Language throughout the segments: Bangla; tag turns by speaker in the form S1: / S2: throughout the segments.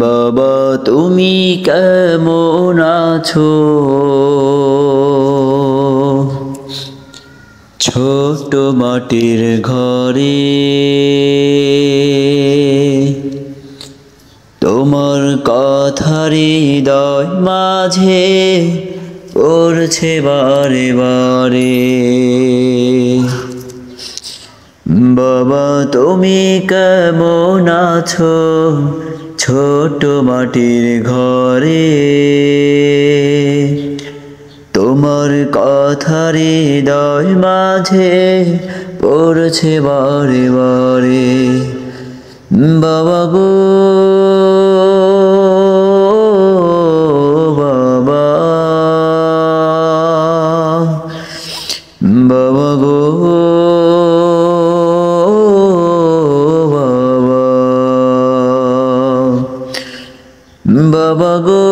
S1: বাবা তুমি কেমন আছো? ছোট মাটির ঘরে তোমার কথা হৃদয় মাঝে পড়ছে বারে বারে। বাবা তুমি কেমন আছো? ছোট মাটির ঘরে তোমার কথা হৃদয় মাঝে পড়ছে বারে বারে। বাবা গো বাবা, বাবা গো বাবা গো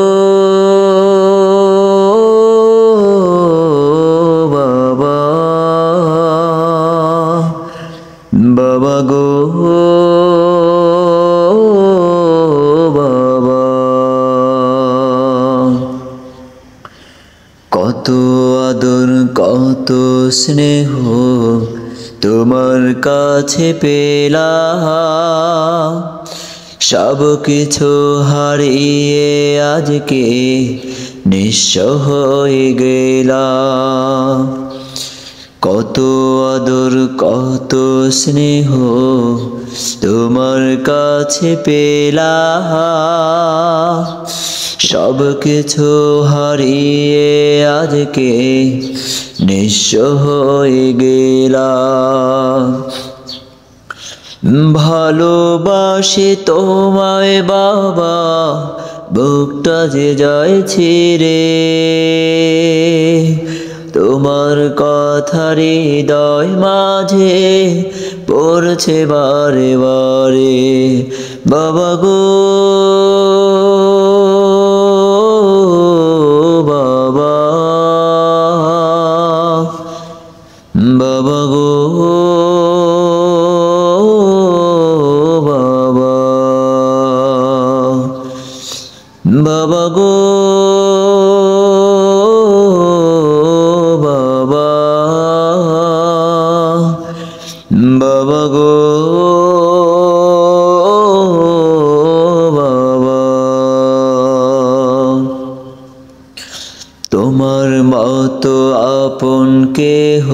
S1: বাবা, বাবা গো বাবা। কত আদর কত স্নেহ তোমার কাছে পেলাম, সব কিছু হারিয়ে আজকে নিঃস্ব হয়ে গেলাম। কত আদর কত স্নেহ তোমার কাছে পেলাম, সব কিছু হারিয়ে আজকে নিঃস্ব হয়ে গেলাম। ভালোবাসি তোমায় বাবা, বুকটা যে যায় ছিঁড়ে, তোমার কথা হৃদয় মাঝে পড়ছে বারে বারে। বাবা গো বাবা, বাবা গো বাবা গো বাবা, বাবা গো বাবা। তোমার মতো আপন কেহ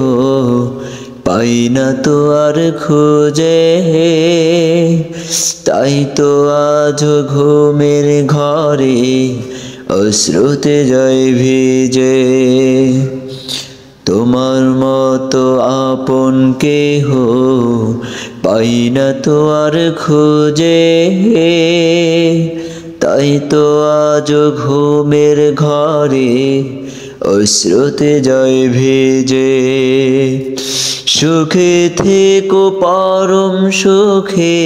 S1: পাই না তো আর খুঁজে, তাই তো আজ ঘুমের ঘরে অশ্রুতে যায় ভিজে। তোমার মতো আপন কেহ পাই না তো আর খুঁজে, তাই তো আজ ঘুমের ঘরে অশ্রুতে যায় ভিজে। সুখে থেকো পরম সুখে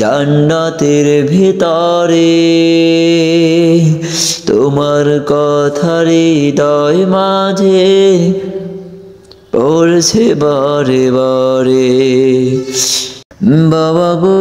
S1: জান্নাতের ভিতরে, তোমার কথা হৃদয় মাঝে পড়ছে বারে বারে। বাবা গো